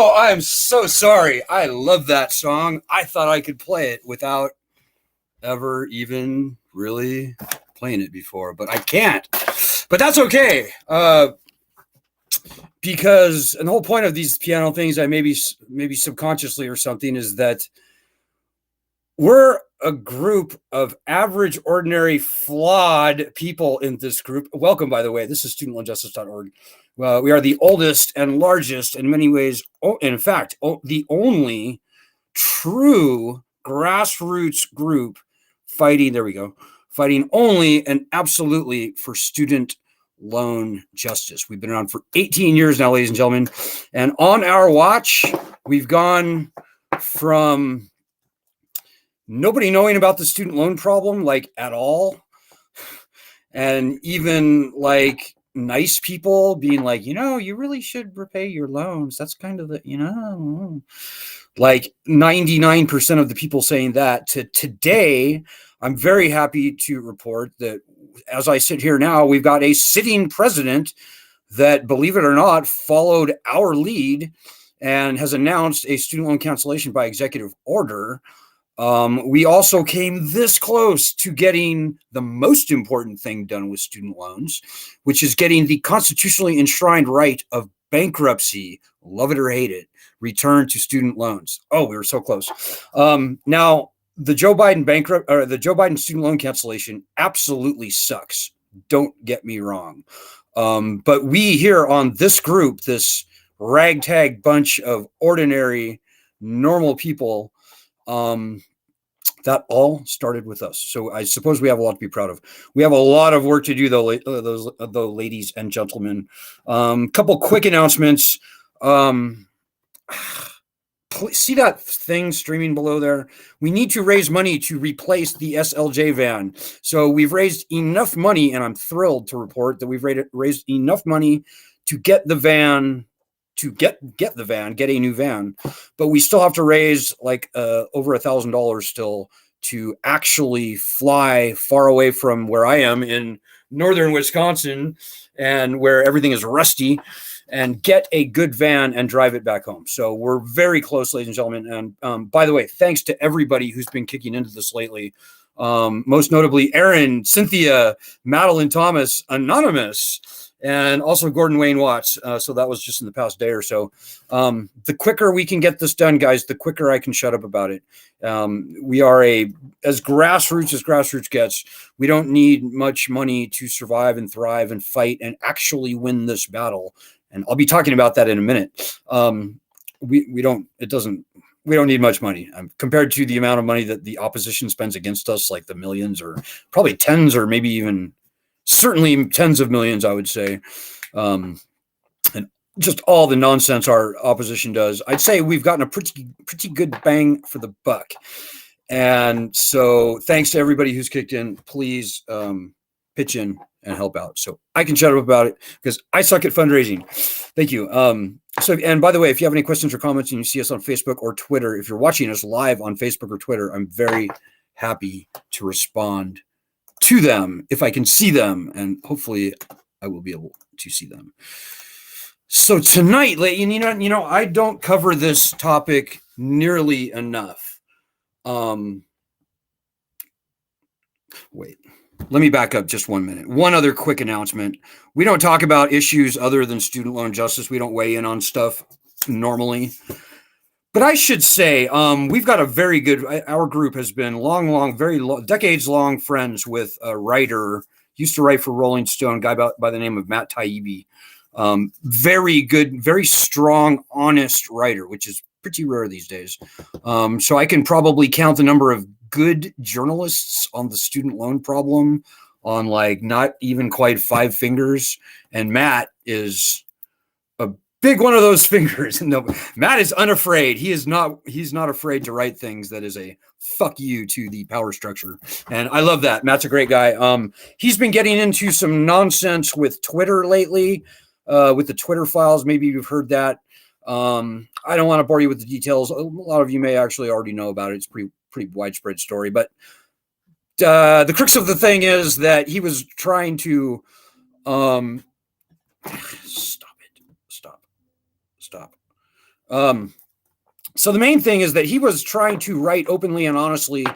Oh, I am so sorry. I love that song. I thought I could play it without ever even really playing it before, but I can't. But that's okay. Because and the whole point of these piano things, I maybe subconsciously or something, is that we're a group of average, ordinary, flawed people in this group. Welcome, by the way. This is studentloanjustice.org. We are the oldest and largest, in many ways, in fact, the only true grassroots group fighting, there we go, fighting only and absolutely for student loan justice. We've been around for 18 years now, ladies and gentlemen. And on our watch, we've gone from nobody knowing about the student loan problem, like at all, and even like nice people being like, you really should repay your loans. That's kind of the, like 99% of the people saying that, to today. I'm very happy to report that as I sit here now, we've got a sitting president that, believe it or not, followed our lead and has announced a student loan cancellation by executive order. We also came this close to getting the most important thing done with student loans, which is getting the constitutionally enshrined right of bankruptcy, love it or hate it, return to student loans. Oh, we were so close. Now, the Joe Biden student loan cancellation absolutely sucks. Don't get me wrong. But we here on this group, this ragtag bunch of ordinary, normal people, that all started with us. So I suppose we have a lot to be proud of. We have a lot of work to do, though, ladies and gentlemen. Couple quick announcements. See that thing streaming below there? We need to raise money to replace the SLJ van. So we've raised enough money, and I'm thrilled to report that we've raised enough money to get the van, get a new van. But we still have to raise like over $1,000 still to actually fly far away from where I am in northern Wisconsin, and where everything is rusty, and get a good van and drive it back home. So we're very close, ladies and gentlemen. And by the way, thanks to everybody who's been kicking into this lately. Most notably, Aaron, Cynthia, Madeline Thomas, Anonymous, and also Gordon Wayne Watts. So that was just in the past day or so. The quicker we can get this done, guys, the quicker I can shut up about it. We are as grassroots gets. We don't need much money to survive and thrive and fight and actually win this battle. And I'll be talking about that in a minute. We don't need much money compared to the amount of money that the opposition spends against us, like the millions, or probably tens, or maybe even certainly tens of millions, I would say. And just all the nonsense our opposition does. I'd say we've gotten a pretty good bang for the buck. And so thanks to everybody who's kicked in. Please pitch in and help out so I can shut up about it, because I suck at fundraising. Thank you. And by the way, if you have any questions or comments and you see us on Facebook or Twitter, if you're watching us live on Facebook or Twitter, I'm very happy to respond to them if I can see them, and hopefully I will be able to see them. So tonight, I don't cover this topic nearly enough. Wait. Let me back up just 1 minute. One other quick announcement. We don't talk about issues other than student loan justice. We don't weigh in on stuff normally. But I should say, we've got our group has been decades-long friends with a writer, used to write for Rolling Stone, guy by the name of Matt Taibbi. Very good, very strong, honest writer, which is pretty rare these days. So I can probably count the number of good journalists on the student loan problem on like not even quite 5 fingers. And Matt is a big one of those fingers. No, Matt is unafraid. He's not afraid to write things that is a fuck you to the power structure. And I love that. Matt's a great guy. He's been getting into some nonsense with Twitter lately, with the Twitter files. Maybe you've heard that. I don't want to bore you with the details. A lot of you may actually already know about it. It's pretty widespread story, but the crux of the thing is that he was trying to stop. So the main thing is that he was trying to write openly and honestly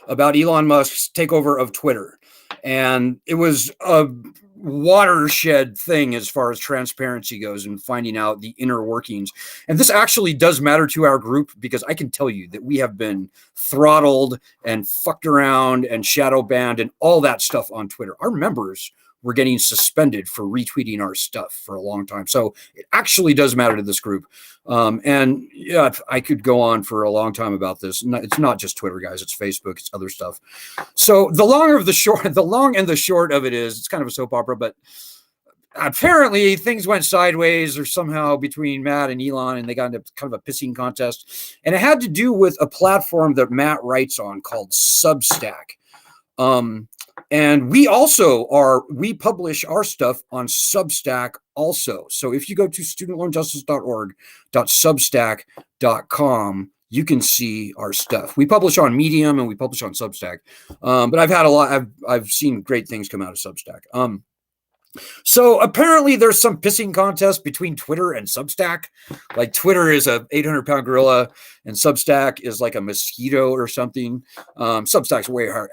about Elon Musk's takeover of Twitter. And it was a watershed thing as far as transparency goes and finding out the inner workings. And this actually does matter to our group, because I can tell you that we have been throttled and fucked around and shadow banned and all that stuff on Twitter. Our members were getting suspended for retweeting our stuff for a long time. So it actually does matter to this group. And yeah, I could go on for a long time about this. It's not just Twitter, guys. It's Facebook. It's other stuff. So the long and the short of it is, it's kind of a soap opera, but apparently things went sideways or somehow between Matt and Elon, and they got into kind of a pissing contest. And it had to do with a platform that Matt writes on called Substack. And we publish our stuff on Substack also. So if you go to studentloanjustice.org.substack.com, you can see our stuff. We publish on Medium and we publish on Substack. But I've seen great things come out of Substack. So apparently there's some pissing contest between Twitter and Substack. Like Twitter is a 800-pound gorilla and Substack is like a mosquito or something. Substack's way hard.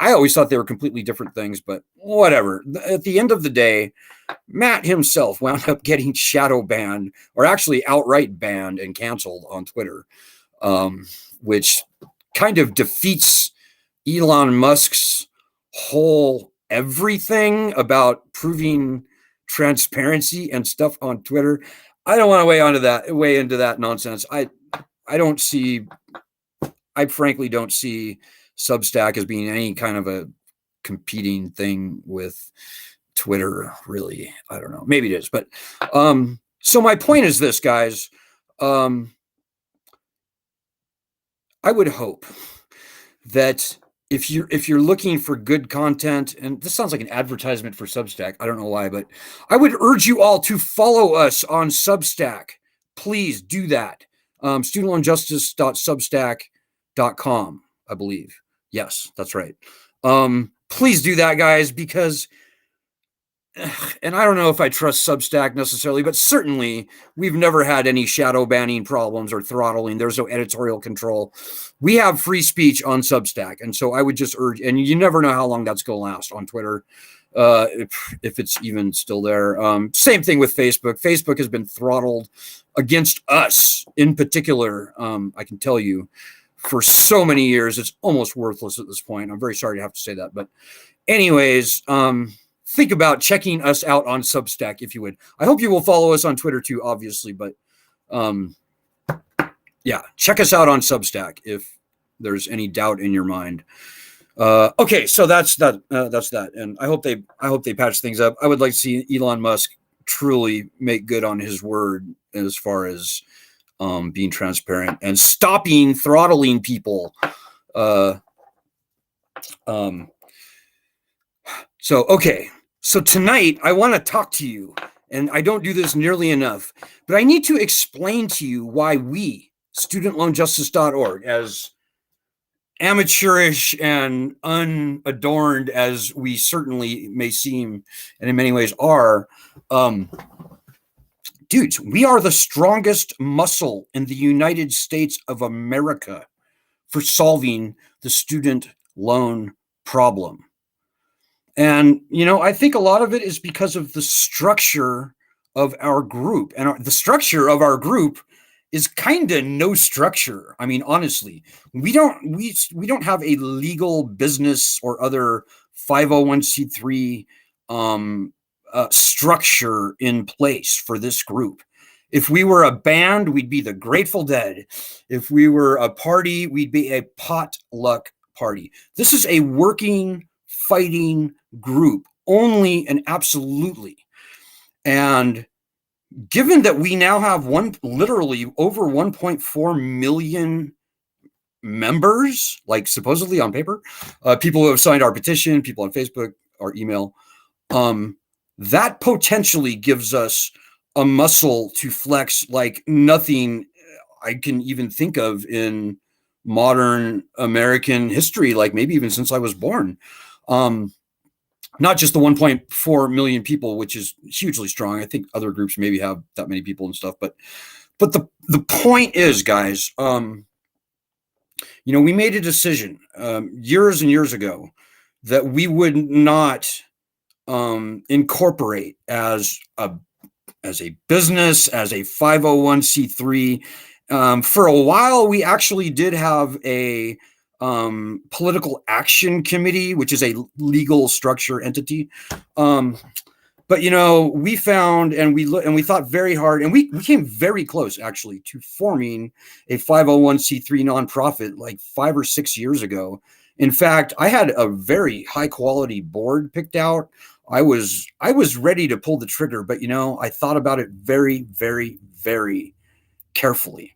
I always thought they were completely different things, but whatever. At the end of the day, Matt himself wound up getting shadow banned, or actually outright banned and canceled on Twitter, which kind of defeats Elon Musk's whole everything about proving transparency and stuff on Twitter. I don't want to weigh into that nonsense. I frankly don't see Substack as being any kind of a competing thing with Twitter, really. I don't know. Maybe it is. But so my point is this, guys. I would hope that if you're looking for good content, and this sounds like an advertisement for Substack, I don't know why, but I would urge you all to follow us on Substack. Please do that. studentloanjustice.substack.com, I believe. Yes, that's right. Please do that, guys, because, and I don't know if I trust Substack necessarily, but certainly we've never had any shadow banning problems or throttling. There's no editorial control. We have free speech on Substack. And so I would just urge, and you never know how long that's going to last on Twitter, if it's even still there. Same thing with Facebook. Facebook has been throttled against us in particular. I can tell you, for so many years, it's almost worthless at this point. I'm very sorry to have to say that. But anyways, think about checking us out on Substack, if you would. I hope you will follow us on Twitter too, obviously. But yeah, check us out on Substack if there's any doubt in your mind. Okay, so that's that. And I hope they patch things up. I would like to see Elon Musk truly make good on his word as far as being transparent and stopping throttling people. So tonight I want to talk to you, and I don't do this nearly enough, but I need to explain to you why we, studentloanjustice.org, as amateurish and unadorned as we certainly may seem, and in many ways are, dudes, we are the strongest muscle in the United States of America for solving the student loan problem. And, I think a lot of it is because of the structure of our group. And the structure of our group is kind of no structure. I mean, honestly, we don't have a legal business or other 501c3 structure in place for this group. If we were a band, we'd be the Grateful Dead. If we were a party, we'd be a potluck party. This is a working, fighting group, only and absolutely. And given that we now have literally over 1.4 million members, like supposedly on paper, people who have signed our petition, people on Facebook, our email, that potentially gives us a muscle to flex like nothing I can even think of in modern American history, like maybe even since I was born. Not just the 1.4 million people, which is hugely strong. I think other groups maybe have that many people and stuff, but But the point is, guys, we made a decision years and years ago that we would not incorporate as a business, as a 501c3. For a while, we actually did have a political action committee, which is a legal structure entity. But we found and we thought very hard, and we came very close actually to forming a 501c3 nonprofit like 5 or 6 years ago. In fact, I had a very high quality board picked out. I was ready to pull the trigger, but I thought about it very, very, very carefully.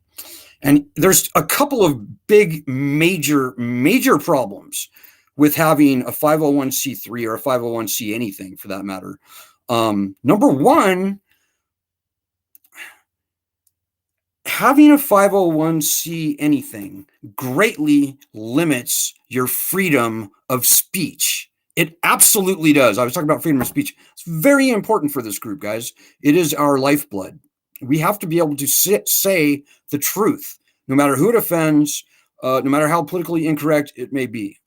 And there's a couple of big, major problems with having a 501c3 or a 501c anything for that matter. Number one, having a 501c anything greatly limits your freedom of speech. It absolutely does. I was talking about freedom of speech. It's very important for this group, guys. It is our lifeblood. We have to be able to say the truth, no matter who it offends, no matter how politically incorrect it may be.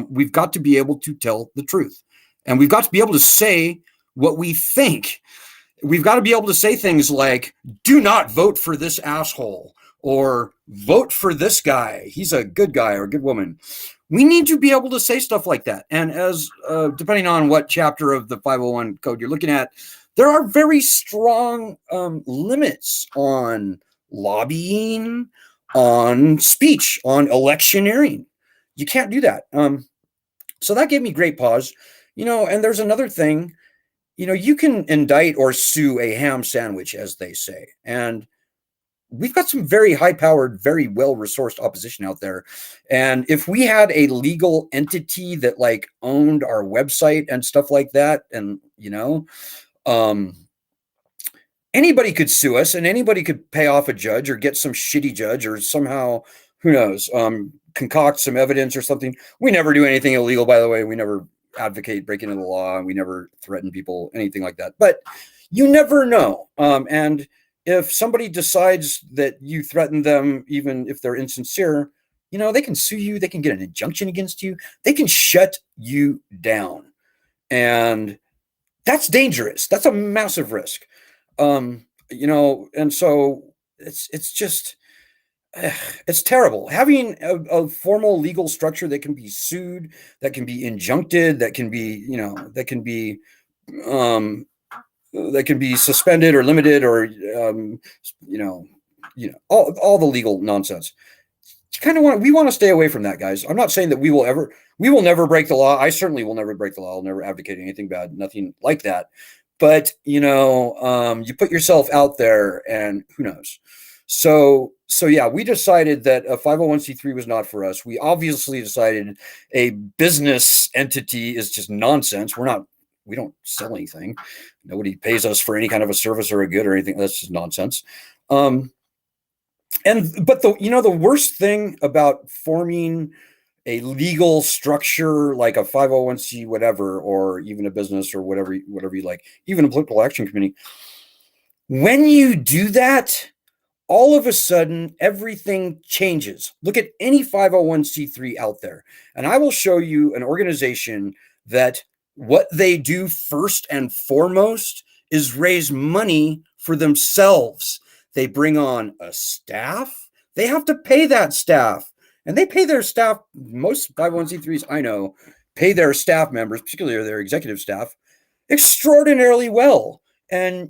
We've got to be able to tell the truth. And we've got to be able to say what we think. We've got to be able to say things like, do not vote for this asshole, or vote for this guy. He's a good guy or a good woman. We need to be able to say stuff like that. And as depending on what chapter of the 501 code you're looking at, there are very strong limits on lobbying, on speech, on electioneering. You can't do that. So that gave me great pause. And there's another thing. You can indict or sue a ham sandwich, as they say. And we've got some very high-powered, very well-resourced opposition out there. And if we had a legal entity that owned our website and stuff like that, and anybody could sue us, and anybody could pay off a judge or get some shitty judge or somehow, who knows, concoct some evidence or something. We never do anything illegal, by the way. We never advocate breaking into the law, and we never threaten people, anything like that. But you never know. And if somebody decides that you threaten them, even if they're insincere, they can sue you. They can get an injunction against you. They can shut you down. And that's dangerous. That's a massive risk. And so it's just, it's terrible. Having a formal legal structure that can be sued, that can be injuncted, that can be, that can be suspended or limited, or all the legal nonsense. We want to stay away from that, guys. I'm not saying that we will never break the law. I certainly will never break the law. I'll never advocate anything bad, nothing like that. But you put yourself out there, and who knows. So yeah, we decided that a 501c3 was not for us. We obviously decided a business entity is just nonsense. We don't sell anything. Nobody pays us for any kind of a service or a good or anything. That's just nonsense. But the worst thing about forming a legal structure like a 501c whatever, or even a business or whatever you like, even a political action committee, when you do that, all of a sudden everything changes. Look at any 501c3 out there, and I will show you an organization that what they do first and foremost is raise money for themselves. They bring on a staff. They have to pay that staff. And they pay their staff, most 501c3s I know, pay their staff members, particularly their executive staff, extraordinarily well. And,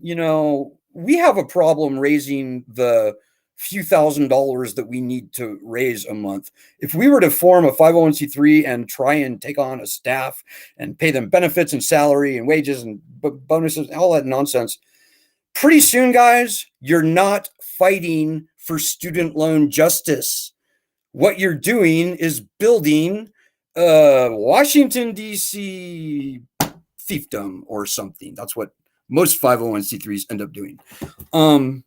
we have a problem raising the few $1,000s that we need to raise a month. If we were to form a 501c3 and try and take on a staff and pay them benefits and salary and wages and bonuses, all that nonsense, pretty soon, guys, you're not fighting for student loan justice. What you're doing is building Washington, D.C. fiefdom or something. That's what most 501c3s end up doing. We're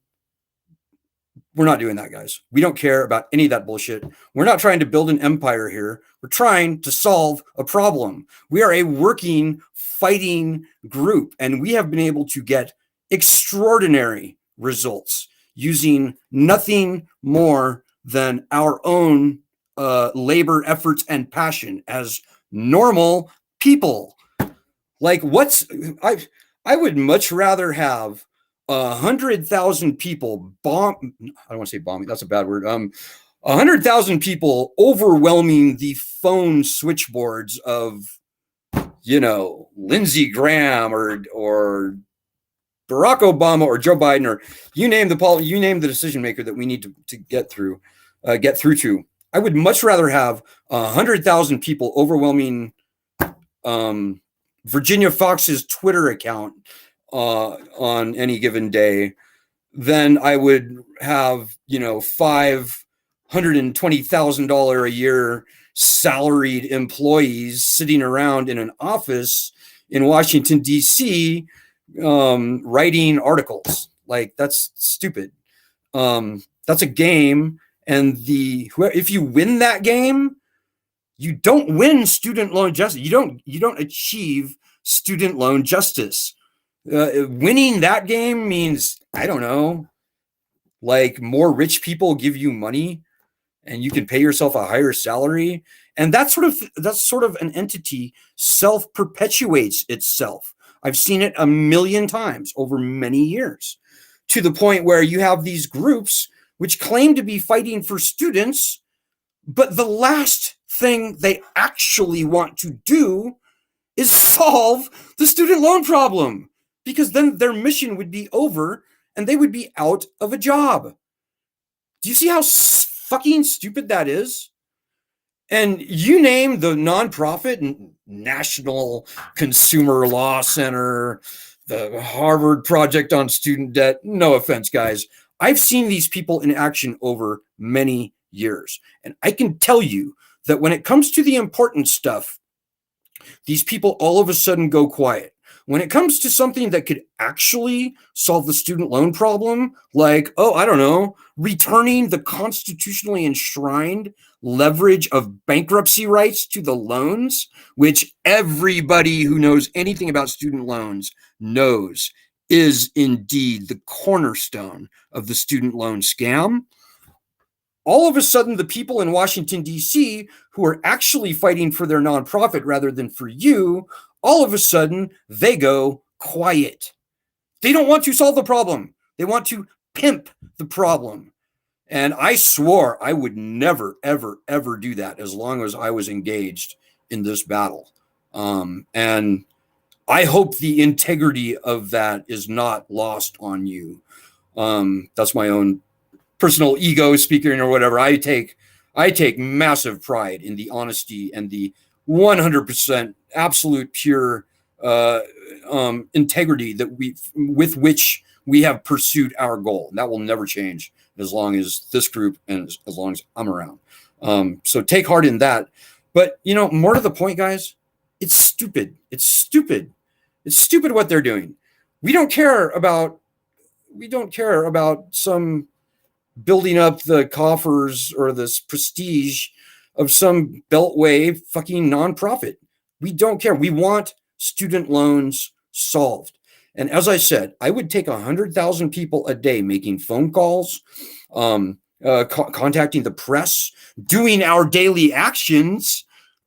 not doing that, guys. We don't care about any of that bullshit. We're not trying to build an empire here. We're trying to solve a problem. We are a working, fighting group, and we have been able to get extraordinary results. using nothing more than our own labor, efforts, and passion as normal people. Like, I would much rather have 100,000 people bomb. I don't want to say bombing. That's a bad word. 100,000 people overwhelming the phone switchboards of, Lindsey Graham or Barack Obama or Joe Biden, or you name the decision maker that we need to get through to. I would much rather have 100,000 people overwhelming Virginia Fox's Twitter account on any given day than I would have, $520,000 a year salaried employees sitting around in an office in Washington, D.C., writing articles. Like, that's stupid. That's a game. And if you win that game, you don't win student loan justice. You don't achieve student loan justice. Winning that game means, I don't know, like more rich people give you money and you can pay yourself a higher salary. And that's sort of an entity self-perpetuates itself. I've seen it a million times over many years, to the point where you have these groups which claim to be fighting for students, but the last thing they actually want to do is solve the student loan problem, because then their mission would be over and they would be out of a job. Do you see how fucking stupid that is? And you name the nonprofit, National Consumer Law Center, the Harvard Project on Student Debt. No offense, guys. I've seen these people in action over many years. And I can tell you that when it comes to the important stuff, these people all of a sudden go quiet. When it comes to something that could actually solve the student loan problem, like, I don't know, returning the constitutionally enshrined leverage of bankruptcy rights to the loans, which everybody who knows anything about student loans knows is indeed the cornerstone of the student loan scam. All of a sudden, the people in Washington, D.C., who are actually fighting for their nonprofit rather than for you, all of a sudden, they go quiet. They don't want to solve the problem. They want to pimp the problem. And I swore I would never, ever, ever do that as long as I was engaged in this battle. And I hope the integrity of that is not lost on you. That's my own personal ego speaking or whatever. I take massive pride in the honesty and the 100% absolute pure integrity with which we have pursued our goal. And that will never change as long as this group and as long as I'm around. So take heart in that. But, more to the point, guys, it's stupid. It's stupid. It's stupid what they're doing. We don't care about some building up the coffers or this prestige of some beltway fucking nonprofit. We don't care. We want student loans solved. And as I said, I would take 100,000 people a day making phone calls, contacting the press, doing our daily actions.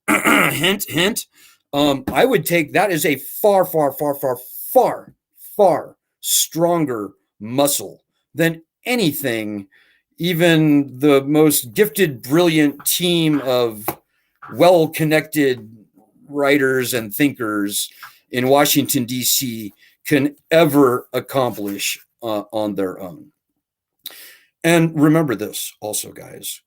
Hint, hint. I would take that as a far, far, far, far, far, far stronger muscle than anything even the most gifted, brilliant team of well-connected writers and thinkers in Washington, D.C. can ever accomplish on their own. And remember this also, guys.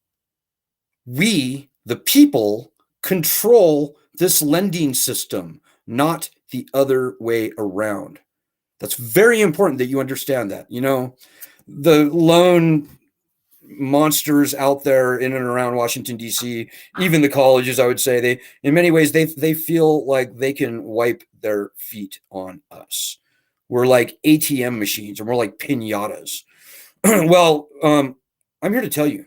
We, the people, control this lending system, not the other way around. That's very important that you understand that. The loan monsters out there in and around Washington, D.C., even the colleges, I would say, in many ways, they feel like they can wipe their feet on us. We're like ATM machines, or more like pinatas. Well, I'm here to tell you,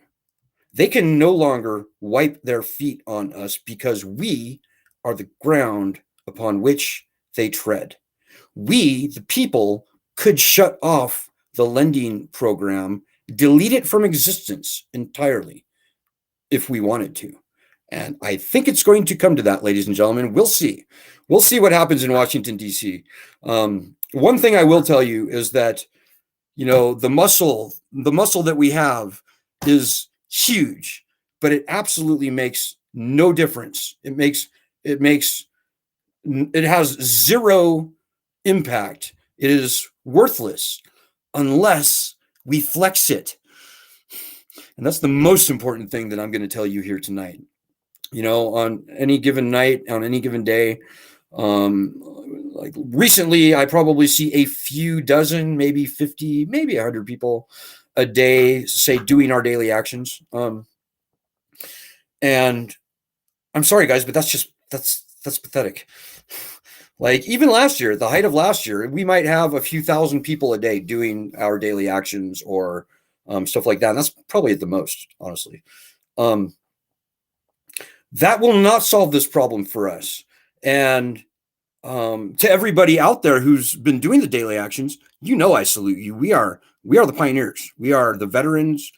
they can no longer wipe their feet on us because we are the ground upon which they tread. We, the people, could shut off the lending program delete it from existence entirely if we wanted to. And I think it's going to come to that, ladies and gentlemen. We'll see. We'll see what happens in Washington, D.C. One thing I will tell you is that, the muscle that we have is huge, but it absolutely makes no difference. It has zero impact. It is worthless unless we flex it. And that's the most important thing that I'm going to tell you here tonight. On any given night, on any given day, like recently, I probably see a few dozen, maybe 50, maybe 100 people a day, say, doing our daily actions. And I'm sorry, guys, but that's pathetic. Like even last year, at the height of last year, we might have a few thousand people a day doing our daily actions or stuff like that. And that's probably at the most, honestly. That will not solve this problem for us. And to everybody out there who's been doing the daily actions, I salute you. We are the pioneers. We are the veterans.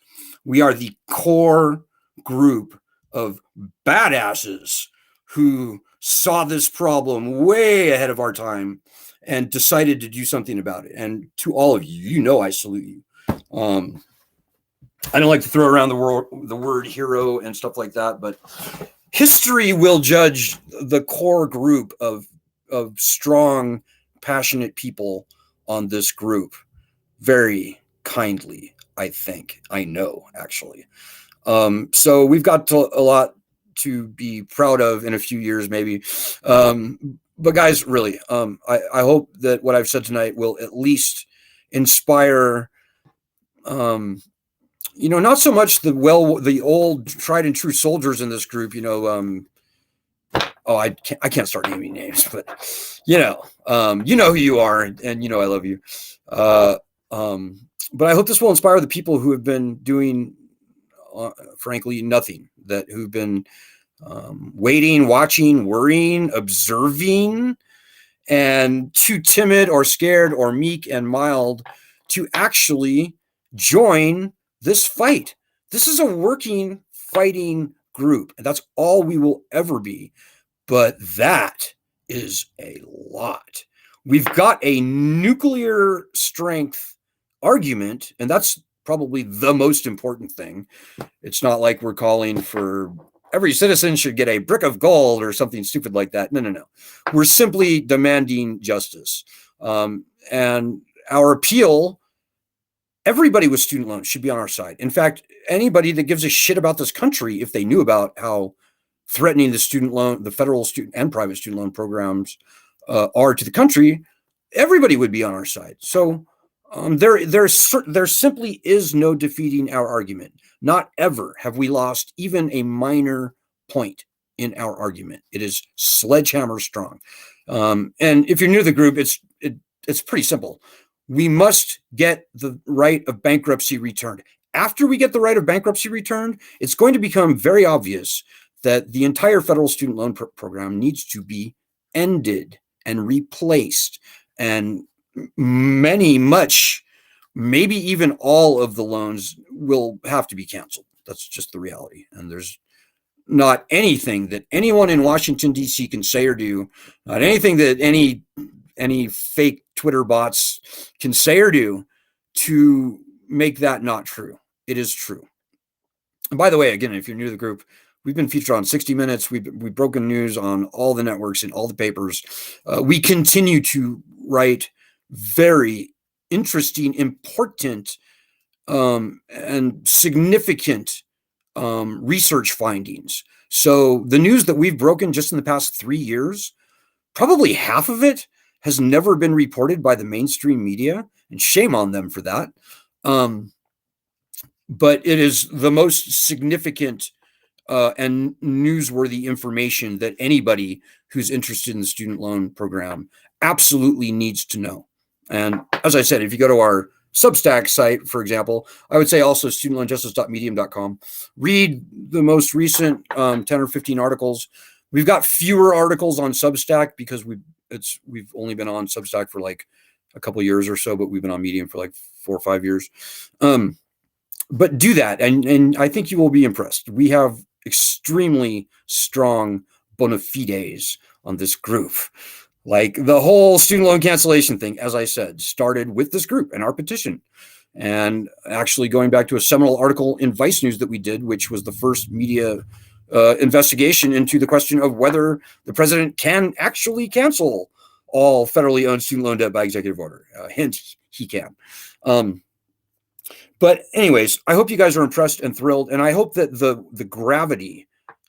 We are the core group of badasses who saw this problem way ahead of our time and decided to do something about it. And to all of you, I salute you. I don't like to throw around the word hero and stuff like that, but history will judge the core group of strong, passionate people on this group very kindly, I think. I know, actually. So we've got a lot to be proud of in a few years, maybe. But guys, really, I hope that what I've said tonight will at least inspire, not so much the old tried and true soldiers in this group, I can't start naming names, but who you are, and I love you. But I hope this will inspire the people who have been doing, frankly, nothing. Who've been waiting, watching, worrying, observing, and too timid or scared or meek and mild to actually join this fight. This is a working, fighting group, and that's all we will ever be. But that is a lot. We've got a nuclear strength argument, and that's probably the most important thing. It's not like we're calling for every citizen should get a brick of gold or something stupid like that. No. We're simply demanding justice. And our appeal, everybody with student loans should be on our side. In fact, anybody that gives a shit about this country, if they knew about how threatening the federal student and private student loan programs are to the country, everybody would be on our side. So there simply is no defeating our argument. Not ever have we lost even a minor point in our argument. It is sledgehammer strong. And if you're new to the group, it's pretty simple. We must get the right of bankruptcy returned. After we get the right of bankruptcy returned, it's going to become very obvious that the entire federal student loan program needs to be ended and replaced, and maybe even all of the loans will have to be canceled. That's just the reality. And there's not anything that anyone in Washington, D.C. can say or do, not anything that any fake Twitter bots can say or do to make that not true. It is true. And by the way, again, if you're new to the group, we've been featured on 60 Minutes. We've broken news on all the networks and all the papers. We continue to write very interesting, important, and significant research findings. So the news that we've broken just in the past 3 years, probably half of it has never been reported by the mainstream media, and shame on them for that. But it is the most significant and newsworthy information that anybody who's interested in the student loan program absolutely needs to know. And as I said, if you go to our Substack site, for example, I would say also studentloanjustice.medium.com. Read the most recent 10 or 15 articles. We've got fewer articles on Substack because we've only been on Substack for like a couple years or so, but we've been on Medium for like 4 or 5 years. But do that, and I think you will be impressed. We have extremely strong bona fides on this group. Like the whole student loan cancellation thing, as I said, started with this group and our petition. And actually going back to a seminal article in Vice News that we did, which was the first media investigation into the question of whether the president can actually cancel all federally owned student loan debt by executive order. Hint, he can. But anyways, I hope you guys are impressed and thrilled. And I hope that the gravity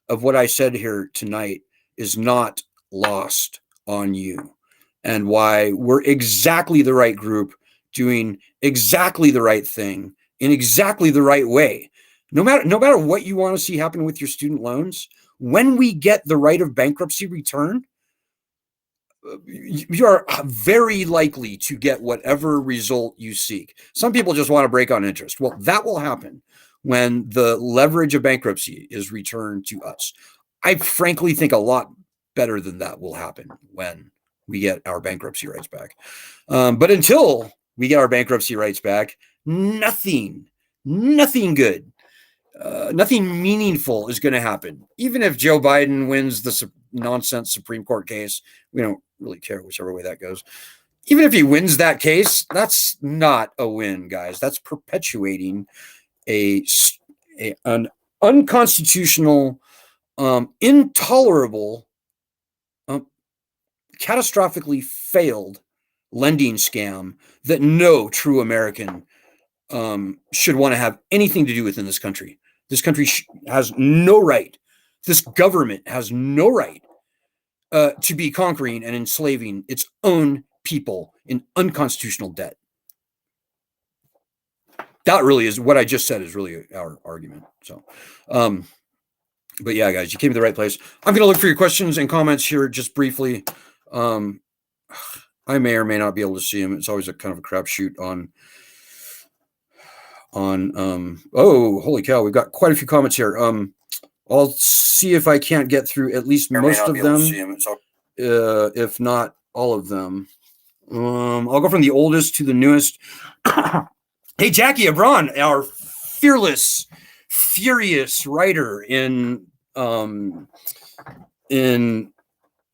of what I said here tonight is not lost on you, and why we're exactly the right group doing exactly the right thing in exactly the right way. No matter what you want to see happen with your student loans, when we get the right of bankruptcy return, you are very likely to get whatever result you seek. Some people just want to break on interest. Well, that will happen when the leverage of bankruptcy is returned to us. I frankly think a lot better than that will happen when we get our bankruptcy rights back. But until we get our bankruptcy rights back, nothing good, nothing meaningful is going to happen. Even if Joe Biden wins the nonsense Supreme Court case, we don't really care whichever way that goes. Even if he wins that case, that's not a win, guys. That's perpetuating an unconstitutional, intolerable, catastrophically failed lending scam that no true American should want to have anything to do with in this country. This country has no right. This government has no right to be conquering and enslaving its own people in unconstitutional debt. That really is what I just said is really our argument. So, but yeah, guys, you came to the right place. I'm going to look for your questions and comments here just briefly. I may or may not be able to see them. It's always a kind of a crapshoot on oh, holy cow, we've got quite a few comments here. I'll see if I can't get through at least most of them, if not all of them. I'll go from the oldest to the newest. Hey, Jackie Abron, our fearless, furious writer in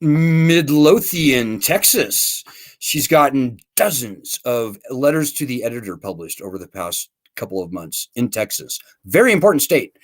Midlothian, Texas. She's gotten dozens of letters to the editor published over the past couple of months in Texas. Very important state.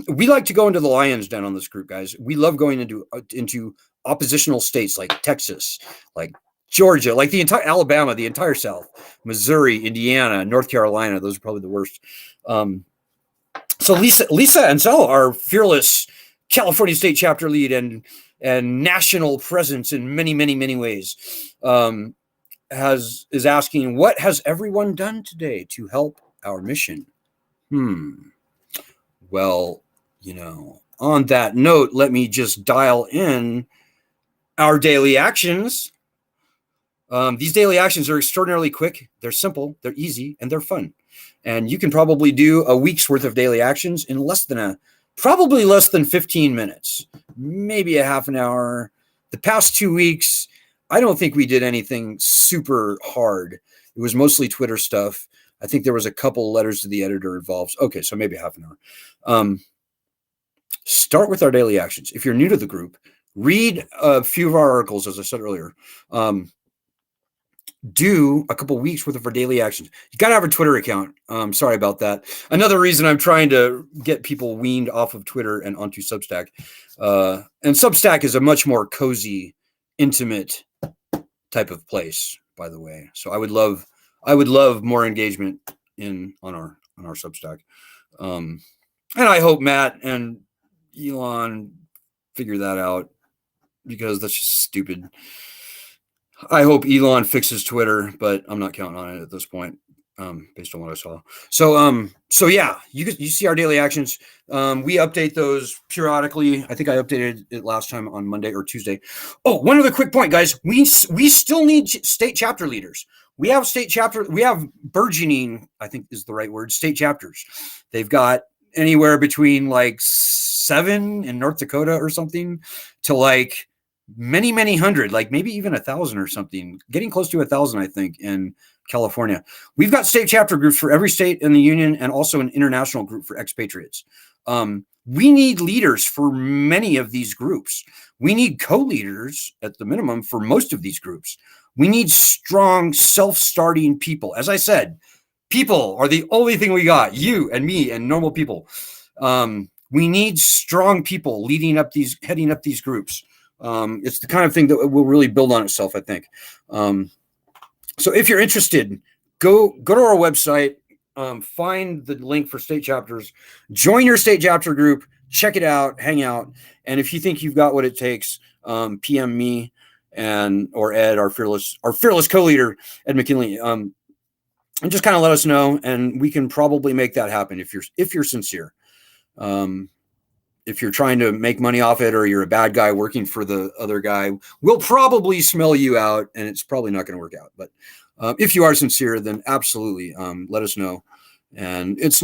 We like to go into the lion's den on this group, guys. We love going into oppositional states like Texas, like Georgia, like the entire Alabama, the entire South, Missouri, Indiana, North Carolina. Those are probably the worst. So Lisa Ansel, our fearless California state chapter lead and national presence in many, many, many ways, is asking, what has everyone done today to help our mission? Well, on that note, let me just dial in our daily actions. These daily actions are extraordinarily quick. They're simple, they're easy, and they're fun. And you can probably do a week's worth of daily actions in probably less than 15 minutes, maybe a half an hour. The past 2 weeks, I don't think we did anything super hard. It was mostly Twitter stuff. I think there was a couple letters to the editor involved. Okay, so maybe half an hour. Start with our daily actions. If you're new to the group, read a few of our articles, as I said earlier. Do a couple weeks worth of our daily actions. You got to have a Twitter account. Sorry about that. Another reason I'm trying to get people weaned off of Twitter and onto Substack. And Substack is a much more cozy, intimate type of place, by the way. So I would love more engagement on our Substack. And I hope Matt and Elon figure that out, because that's just stupid. I hope Elon fixes Twitter, but I'm not counting on it at this point, based on what I saw. So yeah, you see our daily actions. We update those periodically. I think I updated it last time on Monday or Tuesday. Oh, one other quick point, guys. We still need state chapter leaders. We have burgeoning, I think is the right word, state chapters. They've got anywhere between like 7 in North Dakota or something to like many hundred, like maybe even 1,000 or something, getting close to 1,000, I think, in California. We've got state chapter groups for every state in the union, and also an international group for expatriates. We need leaders for many of these groups. We need co-leaders at the minimum for most of these groups. We need strong, self-starting people. As I said, people are the only thing we got, you and me and normal people. We need strong people heading up these groups. It's the kind of thing that will really build on itself, I think. So if you're interested, go to our website, find the link for state chapters, join your state chapter group, check it out, hang out. And if you think you've got what it takes, PM me or Ed, our fearless co-leader, Ed McKinley, and just kind of let us know, and we can probably make that happen if you're sincere. If you're trying to make money off it, or you're a bad guy working for the other guy, we'll probably smell you out, and it's probably not going to work out. But if you are sincere, then absolutely let us know. And it's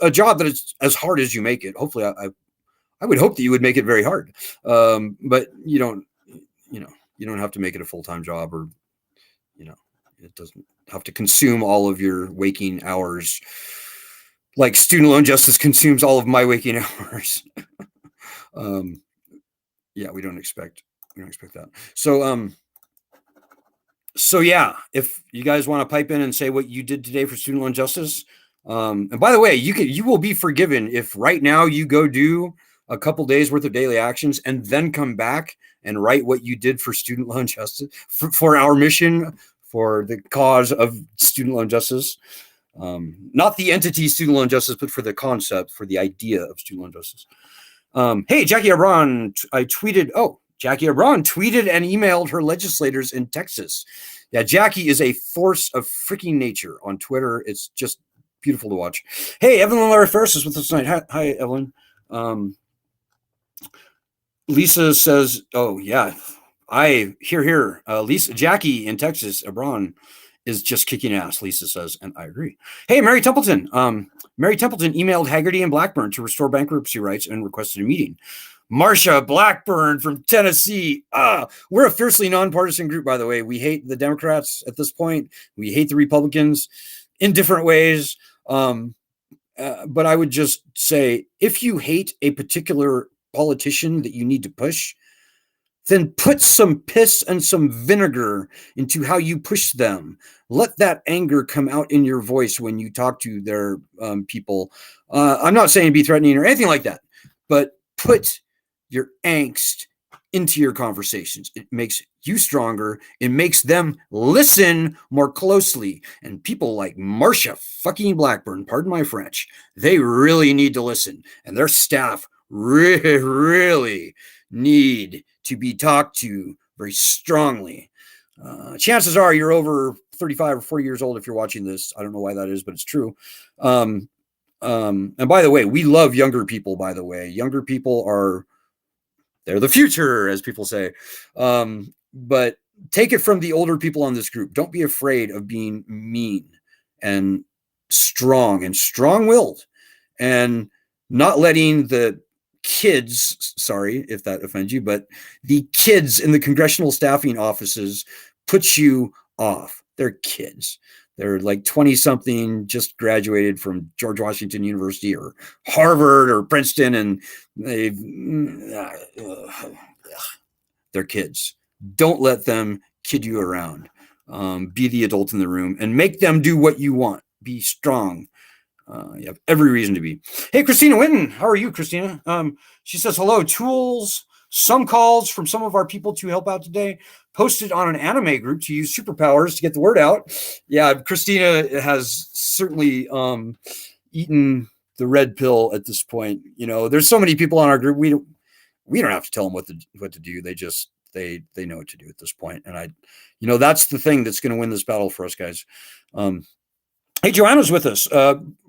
a job that it's as hard as you make it. Hopefully, I would hope that you would make it very hard, but you don't have to make it a full-time job, or it doesn't have to consume all of your waking hours. Like student loan justice consumes all of my waking hours. Yeah, we don't expect that. So yeah, if you guys want to pipe in and say what you did today for student loan justice, and by the way, you will be forgiven if right now you go do a couple days worth of daily actions and then come back and write what you did for student loan justice, for our mission, for the cause of student loan justice. Not the entity student loan justice, but for the concept, for the idea of student loan justice. Hey, Jackie Abron, Jackie Abron tweeted and emailed her legislators in Texas. Yeah, Jackie is a force of freaking nature on Twitter. It's just beautiful to watch. Hey, Evelyn Lara Ferris is with us tonight. Hi, Evelyn. Lisa says, oh, yeah, I hear. Jackie in Texas, Abron, is just kicking ass, Lisa says, and I agree. Hey, Mary Templeton. Mary Templeton emailed Haggerty and Blackburn to restore bankruptcy rights and requested a meeting. Marsha Blackburn from Tennessee. We're a fiercely nonpartisan group, by the way. We hate the Democrats at this point. We hate the Republicans in different ways. But I would just say, if you hate a particular politician that you need to push, then put some piss and some vinegar into how you push them. Let that anger come out in your voice when you talk to their people. I'm not saying be threatening or anything like that, but put your angst into your conversations. It makes you stronger. It makes them listen more closely. And people like Marsha fucking Blackburn, pardon my French, they really need to listen. And their staff really need to be talked to very strongly. Chances are you're over 35 or 40 years old if you're watching this. I don't know why that is, but it's true. And by the way, we love younger people, by the way. Younger people they're the future, as people say. But take it from the older people on this group. Don't be afraid of being mean and strong-willed, and not letting the kids, sorry if that offends you, but the kids in the congressional staffing offices put you off. They're kids. They're like 20-something, just graduated from George Washington University or Harvard or Princeton, and they're kids. Don't let them kid you around. Be the adult in the room and make them do what you want. Be strong. You have every reason to be. Hey, Christina Winton. How are you, Christina? She says, hello, tools, some calls from some of our people to help out today. Posted on an anime group to use superpowers to get the word out. Yeah, Christina has certainly eaten the red pill at this point. There's so many people on our group. We don't have to tell them what to do. They know what to do at this point. And that's the thing that's going to win this battle for us, guys. Hey, Joanna's with us.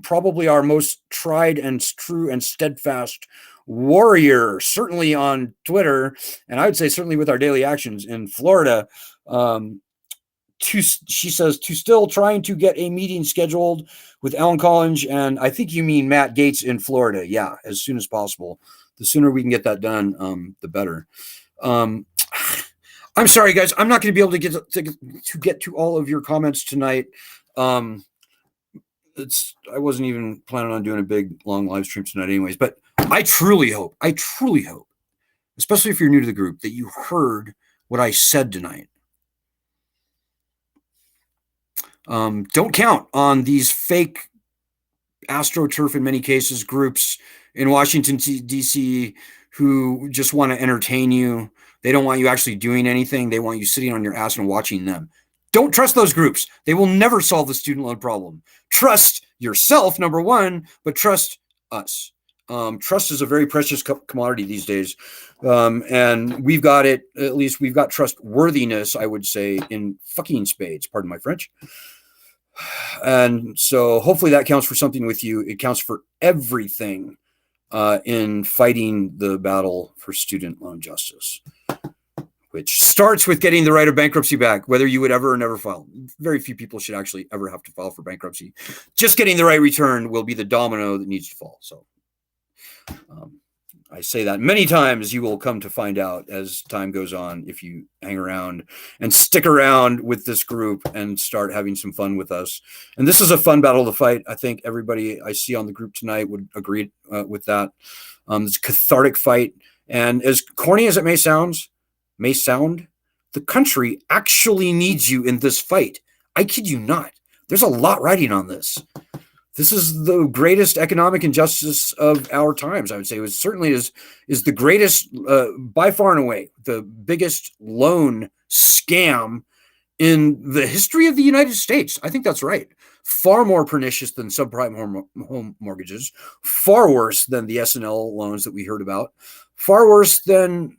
Probably our most tried and true and steadfast warrior, certainly on Twitter, and I would say certainly with our daily actions in Florida. She says, to still trying to get a meeting scheduled with Alan Collins, and I think you mean Matt Gaetz in Florida. Yeah, as soon as possible. The sooner we can get that done, the better. I'm sorry, guys. I'm not going to be able to get to all of your comments tonight. I wasn't even planning on doing a big long live stream tonight, anyways. But I truly hope, especially if you're new to the group, that you heard what I said tonight. Don't count on these fake AstroTurf, in many cases, groups in Washington, D.C. who just want to entertain you. They don't want you actually doing anything. They want you sitting on your ass and watching them. Don't trust those groups. They will never solve the student loan problem. Trust yourself, number one, but trust us. Trust is a very precious commodity these days. And we've got it, at least we've got trustworthiness, I would say, in fucking spades, pardon my French. And so hopefully that counts for something with you. It counts for everything in fighting the battle for student loan justice, which starts with getting the right of bankruptcy back, whether you would ever or never file. Very few people should actually ever have to file for bankruptcy. Just getting the right return will be the domino that needs to fall. So I say that many times. You will come to find out as time goes on if you hang around and stick around with this group and start having some fun with us. And this is a fun battle to fight. I think everybody I see on the group tonight would agree with that. It's a cathartic fight. And as corny as it may sound, the country actually needs you in this fight. I kid you not. There's a lot riding on this. This is the greatest economic injustice of our times, I would say. It certainly is the greatest, by far and away, the biggest loan scam in the history of the United States. I think that's right. Far more pernicious than subprime home mortgages, far worse than the S&L loans that we heard about, far worse than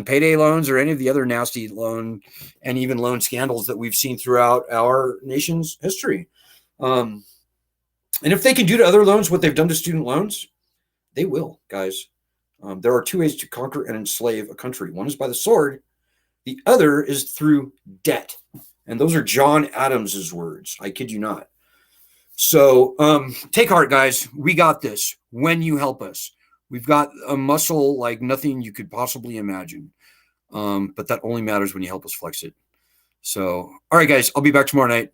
payday loans or any of the other nasty loan and even loan scandals that we've seen throughout our nation's history. And if they can do to other loans what they've done to student loans, they will, guys. There are two ways to conquer and enslave a country. One is by the sword. The other is through debt. And those are John Adams's words. I kid you not. So take heart, guys. We got this when you help us. We've got a muscle like nothing you could possibly imagine. But that only matters when you help us flex it. So, all right, guys, I'll be back tomorrow night.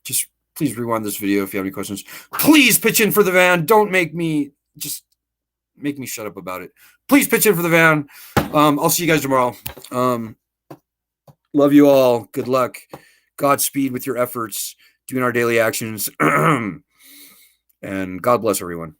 Just please rewind this video if you have any questions. Please pitch in for the van. Don't make me shut up about it. Please pitch in for the van. I'll see you guys tomorrow. Love you all. Good luck. Godspeed with your efforts, doing our daily actions. And God bless everyone.